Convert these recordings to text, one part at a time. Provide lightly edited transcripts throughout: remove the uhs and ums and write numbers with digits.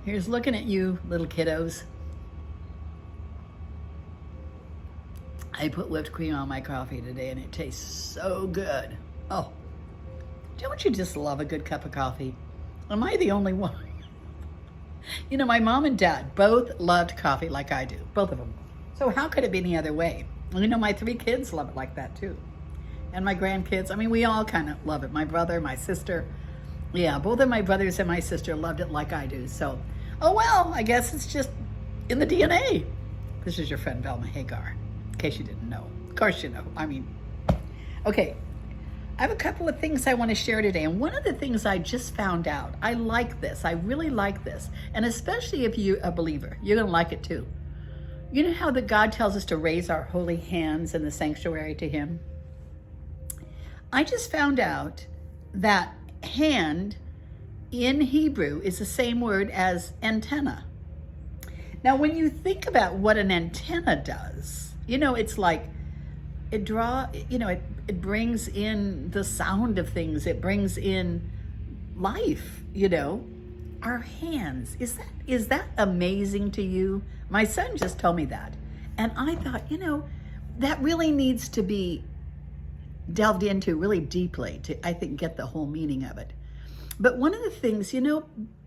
Here's looking at you, little kiddos. I put whipped cream on my coffee today and it tastes so good. Oh, don't you just love a good cup of coffee? Am I the only one? You know, my mom and dad both loved coffee like I do, both of them. So how could it be any other way? You know, my 3 kids love it like that too. And my grandkids, I mean, we all kind of love it. My brother, my sister. Yeah, both of my brothers and my sister loved it like I do. So, oh well, I guess it's just in the DNA. This is your friend Velma Hagar, in case you didn't know. Of course you know. I mean, okay. I have a couple of things I want to share today. And one of the things I just found out, I like this. I really like this. And especially if you're a believer, you're going to like it too. You know how that God tells us to raise our holy hands in the sanctuary to Him? I just found out that hand in Hebrew is the same word as antenna. Now, when you think about what an antenna does, you know, it's like it brings in the sound of things. It brings in life, you know. Our hands, is that amazing to you? My son just told me that. And I thought, you know, that really needs to be delved into really deeply to, I think, get the whole meaning of it. But one of the things, you know,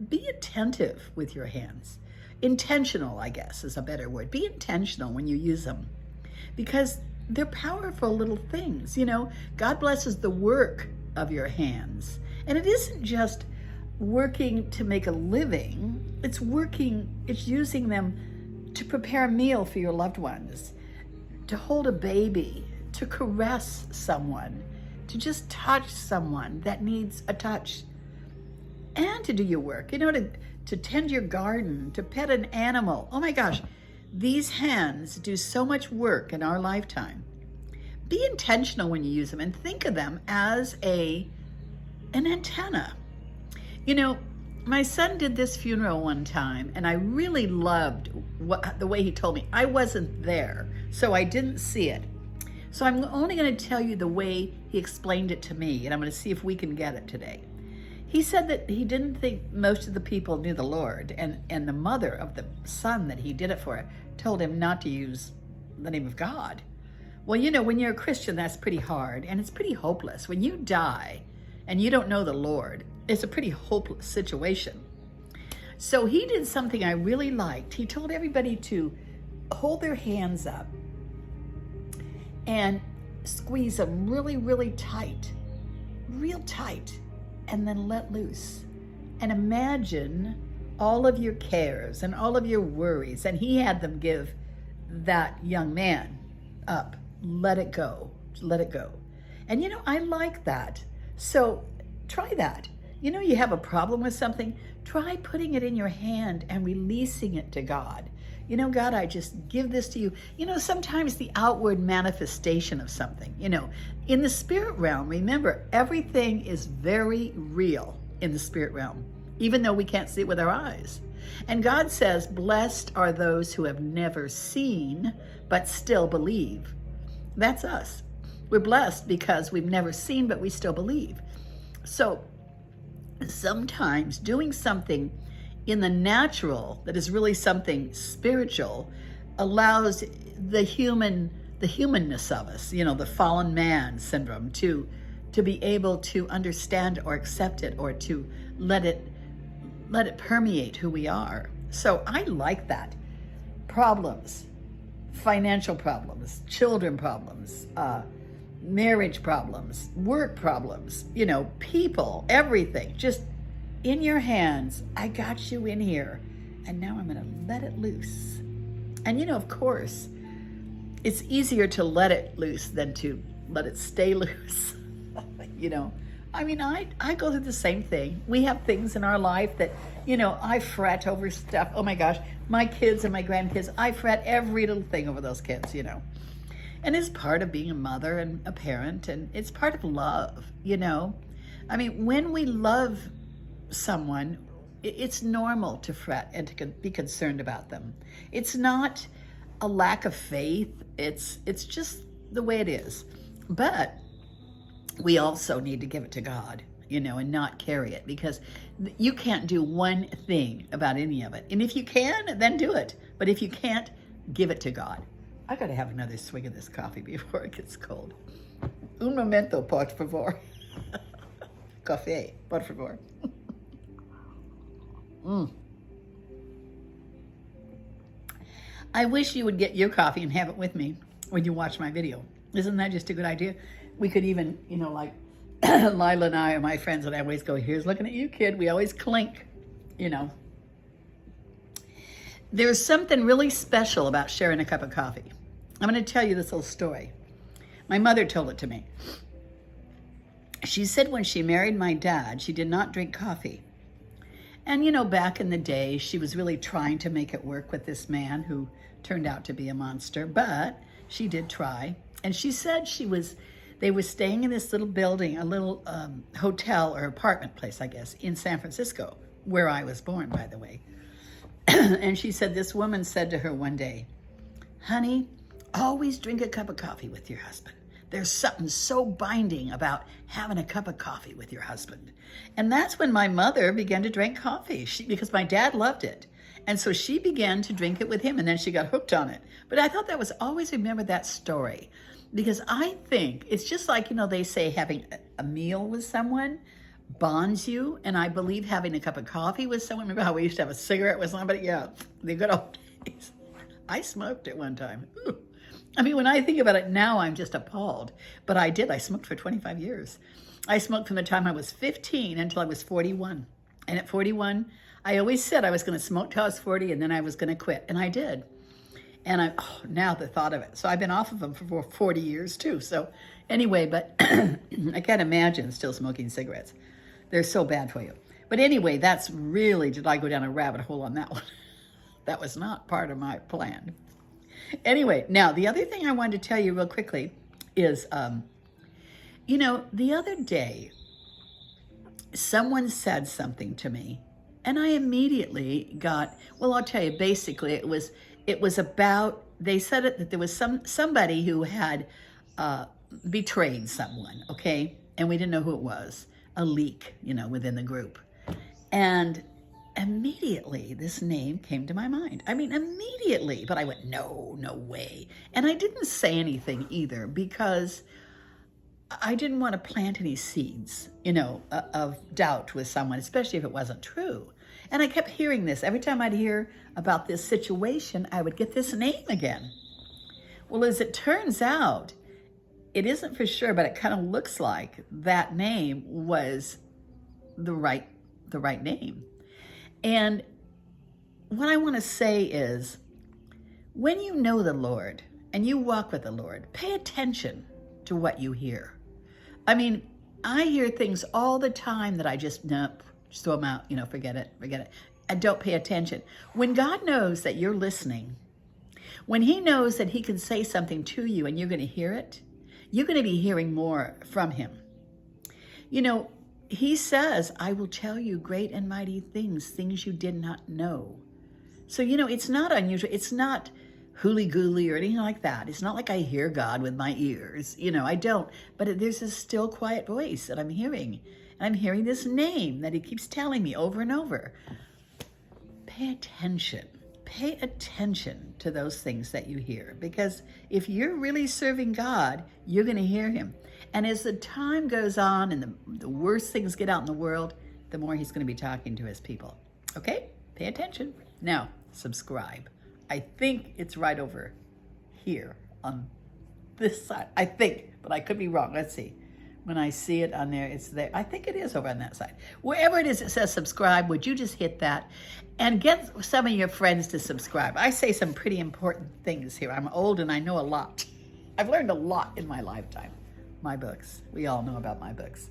be attentive with your hands. Intentional, I guess, is a better word. Be intentional when you use them, because they're powerful little things. You know, God blesses the work of your hands. And it isn't just working to make a living. It's using them to prepare a meal for your loved ones, to hold a baby, to caress someone, to just touch someone that needs a touch, and to do your work, you know, to tend your garden, to pet an animal. Oh my gosh, these hands do so much work in our lifetime. Be intentional when you use them and think of them as an antenna. You know, my son did this funeral one time, and I really loved the way he told me. I wasn't there, so I didn't see it. So I'm only going to tell you the way he explained it to me, and I'm going to see if we can get it today. He said that he didn't think most of the people knew the Lord, and the mother of the son that he did it for told him not to use the name of God. Well, you know, when you're a Christian, that's pretty hard, and it's pretty hopeless. When you die and you don't know the Lord, it's a pretty hopeless situation. So he did something I really liked. He told everybody to hold their hands up and squeeze them really, really tight, real tight, and then let loose. And imagine all of your cares and all of your worries. And he had them give that young man up. Let it go. Let it go. And you know, I like that. So try that. You know, you have a problem with something, try putting it in your hand and releasing it to God. You know, God, I just give this to you. You know, sometimes the outward manifestation of something, you know, in the spirit realm, remember, everything is very real in the spirit realm, even though we can't see it with our eyes. And God says, blessed are those who have never seen, but still believe. That's us. We're blessed because we've never seen, but we still believe. So sometimes doing something in the natural that is really something spiritual allows the humanness of us, you know, the fallen man syndrome, to be able to understand or accept it, or to let it permeate who we are. So I like that. Problems, financial problems, children problems, marriage problems, work problems, you know, people, everything, just in your hands. I got you in here, and now I'm going to let it loose. And you know, of course, it's easier to let it loose than to let it stay loose. You know, I mean, I go through the same thing. We have things in our life that, you know, I fret over stuff. Oh my gosh, my kids and my grandkids, I fret every little thing over those kids, you know. And it's part of being a mother and a parent, and it's part of love, you know. I mean, when we love someone, it's normal to fret and to be concerned about them. It's not a lack of faith. It's just the way it is. But we also need to give it to God and not carry it, because you can't do one thing about any of it. And if you can, then do it. But if you can't, give it to God. I got to have another swig of this coffee before it gets cold. Un momento, por favor. Café, por favor. I wish you would get your coffee and have it with me when you watch my video. Isn't that just a good idea? We could even, like Lila and I are my friends, and I always go, here's looking at you, kid. We always clink, There's something really special about sharing a cup of coffee. I'm going to tell you this little story. My mother told it to me. She said when she married my dad, she did not drink coffee. And, back in the day, she was really trying to make it work with this man who turned out to be a monster, but she did try. And she said they were staying in this little building, a little hotel or apartment place, I guess, in San Francisco, where I was born, by the way. And she said this woman said to her one day, honey, always drink a cup of coffee with your husband. There's something so binding about having a cup of coffee with your husband. And that's when my mother began to drink coffee, because my dad loved it. And so she began to drink it with him, and then she got hooked on it. But I thought that was always remember that story, because I think it's just like, they say having a meal with someone bonds you. And I believe having a cup of coffee with someone, remember how we used to have a cigarette with somebody? Yeah, the good old days. I smoked at one time. Ooh. I mean, when I think about it now, I'm just appalled. But I did. I smoked for 25 years. I smoked from the time I was 15 until I was 41. And at 41, I always said I was going to smoke till I was 40, and then I was going to quit. And I did. And now the thought of it. So I've been off of them for 40 years too. So anyway, but I can't imagine still smoking cigarettes. They're so bad for you. But anyway, did I go down a rabbit hole on that one? That was not part of my plan. Anyway, now the other thing I wanted to tell you real quickly is, the other day, someone said something to me, and I immediately I'll tell you, basically it was about, they said that there was somebody who had betrayed someone, okay? And we didn't know who it was, a leak, within the group. And immediately this name came to my mind. I mean, immediately. But I went, no way. And I didn't say anything either, because I didn't want to plant any seeds, of doubt with someone, especially if it wasn't true. And I kept hearing this. Every time I'd hear about this situation, I would get this name again. Well, as it turns out, it isn't for sure, but it kind of looks like that name was the right name. And what I want to say is, when you know the Lord and you walk with the Lord, pay attention to what you hear. I mean, I hear things all the time that I just throw them out, forget it. I don't pay attention. When God knows that you're listening, when he knows that he can say something to you and you're going to hear it, you're going to be hearing more from him. He says, I will tell you great and mighty things you did not know. So, it's not unusual. It's not hooly-gooly or anything like that. It's not like I hear God with my ears. I don't. But there's this still quiet voice that I'm hearing. And I'm hearing this name that he keeps telling me over and over. Pay attention. Pay attention to those things that you hear. Because if you're really serving God, you're going to hear him. And as the time goes on and the worse things get out in the world, the more he's going to be talking to his people. Okay? Pay attention. Now, subscribe. I think it's right over here on this side. I think, but I could be wrong. Let's see. When I see it on there, it's there. I think it is over on that side. Wherever it is that says subscribe, would you just hit that and get some of your friends to subscribe? I say some pretty important things here. I'm old and I know a lot. I've learned a lot in my lifetime. My books. We all know about my books.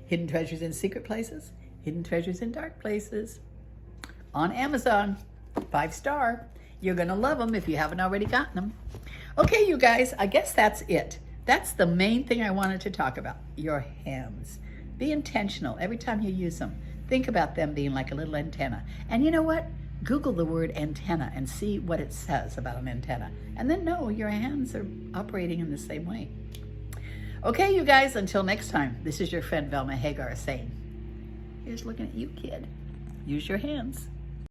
Hidden Treasures in Secret Places, Hidden Treasures in Dark Places. On Amazon, 5-star. You're going to love them if you haven't already gotten them. Okay, you guys, I guess that's it. That's the main thing I wanted to talk about. Your hands. Be intentional every time you use them. Think about them being like a little antenna. And you know what? Google the word antenna and see what it says about an antenna. And then know your hands are operating in the same way. Okay, you guys, until next time, this is your friend Velma Hagar saying, here's looking at you, kid. Use your hands.